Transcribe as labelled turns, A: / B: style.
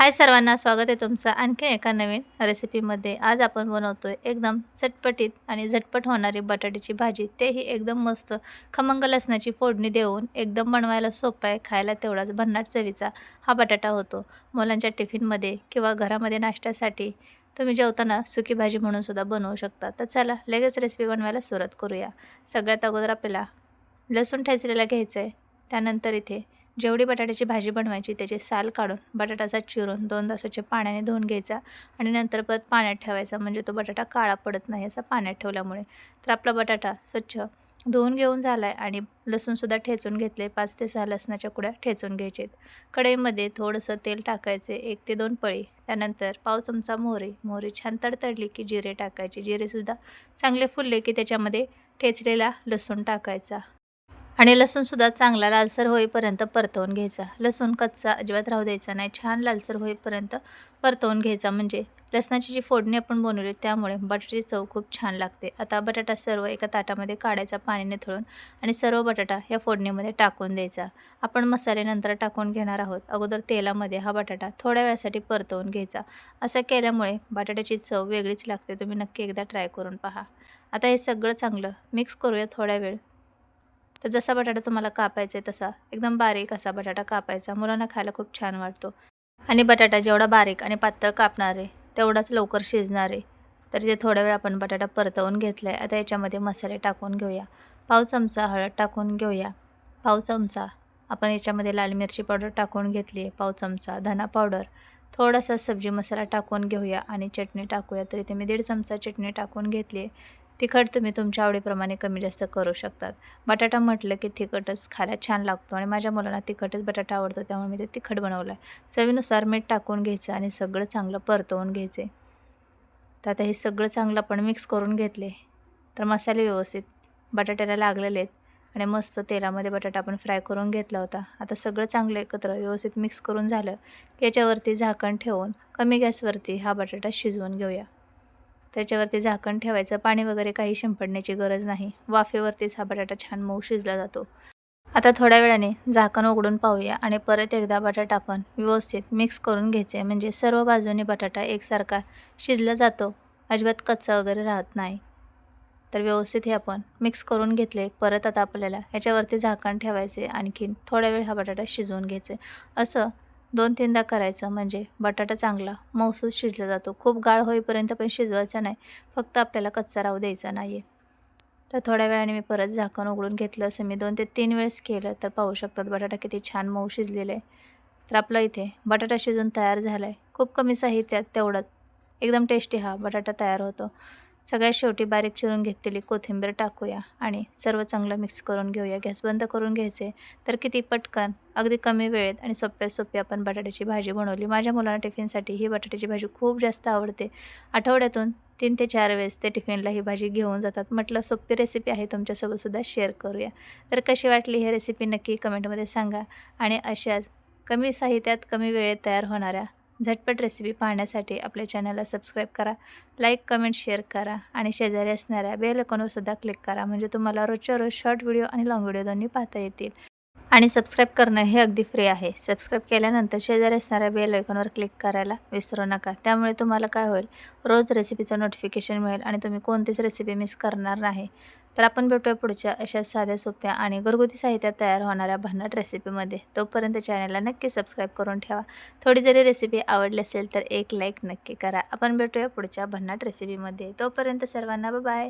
A: हाय सर्वांना, स्वागत आहे तुमचं आणखी एका नवीन रेसिपीमध्ये। आज आपण बनवतोय एकदम चटपटीत आणि झटपट होणारी बटाट्याची भाजी, तेही एकदम मस्त खमंग लसणाची फोडणी देऊन एकदम बनवायला सोपा आहे, खायला तेवढाच भन्नाट चवीचा हा बटाटा होतो। मुलांच्या टिफिनमध्ये किंवा घरामध्ये नाश्त्यासाठी तुम्ही जेवताना सुकी भाजी म्हणून सुद्धा बनवू शकता। तर चला लगेच रेसिपी बनवायला सुरुवात करूया। सगळ्यात अगोदर आपल्याला लसूण ठेचलेला घ्यायचं आहे। त्यानंतर इथे जेवढी बटाट्याची भाजी बनवायची त्याचे साल काढून बटाटाचा चिरून 2दा स्वच्छ पाण्याने धुवून घ्यायचा आणि नंतर परत पाण्यात ठेवायचा, म्हणजे तो बटाटा काळा पडत नाही असा पाण्यात ठेवल्यामुळे। तर आपला बटाटा स्वच्छ धुवून घेऊन झाला आहे आणि लसूणसुद्धा ठेचून घेतले। 5 ते 6 लसणाच्या कुड्या ठेचून घ्यायचे। कढईमध्ये थोडंसं तेल टाकायचे, 1 ते 2 पळी। त्यानंतर पाव चमचा मोहरी छान तडतडली की जिरे टाकायचे। जिरेसुद्धा चांगले फुलले की त्याच्यामध्ये ठेचलेला लसूण टाकायचा आणि लसूणसुद्धा चांगला लालसर होईपर्यंत परतवून घ्यायचा। लसूण कच्चा अजिबात राहू द्यायचा नाही, छान लालसर होईपर्यंत परतवून घ्यायचा, म्हणजे लसणाची जी फोडणी आपण बनवली त्यामुळे बटाट्याची चव खूप छान लागते। आता बटाटा सर्व एका ताटामध्ये काढायचा पाणी निथळून आणि सर्व बटाटा या फोडणीमध्ये टाकून द्यायचा। आपण मसाले नंतर टाकून घेणार आहोत, अगोदर तेलामध्ये हा बटाटा थोड्या वेळासाठी परतवून घ्यायचा। असं केल्यामुळे बटाट्याची चव वेगळीच लागते, तुम्ही नक्की एकदा ट्राय करून पहा। आता हे सगळं चांगलं मिक्स करूया थोड्या वेळ। तर जसा बटाटा तुम्हाला कापायचा आहे तसा एकदम बारीक असा बटाटा कापायचा, मुलांना खायला खूप छान वाटतो। आणि बटाटा जेवढा बारीक आणि पातळ कापणार आहे तेवढाच लवकर शिजणार आहे। तर इथे थोड्या वेळ आपण बटाटा परतवून घेतला आहे। आता याच्यामध्ये मसाले टाकून घेऊया। पाव चमचा हळद टाकून घेऊया, पाव चमचा आपण याच्यामध्ये लाल मिरची पावडर टाकून घेतली आहे, पाव चमचा धना पावडर, थोडासा सब्जी मसाला टाकून घेऊया आणि चटणी टाकूया। तर इथे मी 1.5 चमचा चटणी टाकून घेतली आहे। तिखट तुम्ही तुमच्या आवडीप्रमाणे कमी जास्त करू शकतात। बटाटा म्हटलं की तिखटच खायला छान लागतो आणि माझ्या मुलांना तिखटच बटाटा आवडतो, त्यामुळे मी ते तिखट बनवलं आहे। चवीनुसार मीठ टाकून घ्यायचं आणि सगळं चांगलं परतवून घ्यायचे। तर आता हे सगळं चांगलं आपण मिक्स करून घेतले, तर मसाले व्यवस्थित बटाट्याला लागलेले आहेत आणि मस्त तेलामध्ये बटाटा आपण फ्राय करून घेतला होता। आता सगळं चांगलं एकत्र व्यवस्थित मिक्स करून झालं की याच्यावरती झाकण ठेवून कमी गॅसवरती हा बटाटा शिजवून घेऊया। त्याच्यावरती झाकण ठेवायचं, पाणी वगैरे काही शिंपडण्याची गरज नाही, वाफेवरतीच हा बटाटा छान मऊ शिजला जातो। आता थोड्या वेळाने झाकण उघडून पाहूया आणि परत एकदा बटाटा आपण व्यवस्थित मिक्स करून घ्यायचे, म्हणजे सर्व बाजूने बटाटा एकसारखा शिजला जातो, अजिबात कच्चा वगैरे राहत नाही। तर व्यवस्थित हे आपण मिक्स करून घेतले। परत आता आपल्याला ह्याच्यावरती झाकण ठेवायचे, आणखीन थोड्या वेळ हा बटाटा शिजवून घ्यायचे। असं 2-3दा करायचं, म्हणजे बटाटा चांगला मऊसूत शिजला जातो। खूप गाळ होईपर्यंत पण शिजवायचा नाही, फक्त आपल्याला कच्चा राहू द्यायचा नाही आहे। तर थोड्या वेळाने मी परत झाकण उघडून घेतलं, असं मी 2 ते 3 वेळेस केलं, तर पाहू शकतात बटाटा किती छान मऊ शिजलेला आहे। तर आपलं इथे बटाटा शिजून तयार झाला आहे। खूप कमी साहित्यात तेवढंच एकदम टेस्टी हा बटाटा तयार होतो। सगळ्यात शेवटी बारीक चिरून घेतलेली कोथिंबीर टाकूया आणि सर्व चांगलं मिक्स करून घेऊया। गॅस बंद करून घ्यायचे। तर किती पटकन अगदी कमी वेळेत आणि सोप्या सोपी आपण बटाट्याची भाजी बनवली। माझ्या मुलांना टिफिनसाठी ही बटाट्याची भाजी खूप जास्त आवडते। आठवड्यातून 3 ते 4 वेळेस ते टिफिनला ही भाजी घेऊन जातात। म्हटलं सोपी रेसिपी आहे, तुमच्यासोबतसुद्धा शेअर करूया। तर कशी वाटली ही रेसिपी नक्की कमेंटमध्ये सांगा आणि अशाच कमी साहित्यात कमी वेळेत तयार होणाऱ्या झटपट रेसिपी पाहण्यासाठी आपल्या चॅनलला सबस्क्राईब करा, लाईक कमेंट शेअर करा आणि शेजारी असणाऱ्या बेल आयकॉनवर सुद्धा क्लिक करा, म्हणजे तुम्हाला रोजच्या रोज शॉर्ट व्हिडिओ आणि लाँग व्हिडिओ दोन्ही पाहता येतील। आणि सबस्क्राईब करणं हे अगदी फ्री आहे। सबस्क्राईब केल्यानंतर शेजारी असणाऱ्या बेल आयकॉनवर क्लिक करायला विसरू नका, त्यामुळे तुम्हाला काय होईल, रोज रेसिपीचं नोटिफिकेशन मिळेल आणि तुम्ही कोणतीच रेसिपी मिस करणार नाही। तर आपण भेटूया पुढच्या अशा साध्या सोप्या आणि घरगुती साहित्यात तयार होणाऱ्या भन्नाट रेसिपीमध्ये। तोपर्यंत चॅनलला नक्की सबस्क्राईब करून ठेवा। थोडी जरी रेसिपी आवडली असेल तर एक लाईक नक्की करा। आपण भेटूया पुढच्या भन्नाट रेसिपीमध्ये, तोपर्यंत सर्वांना बाय बाय।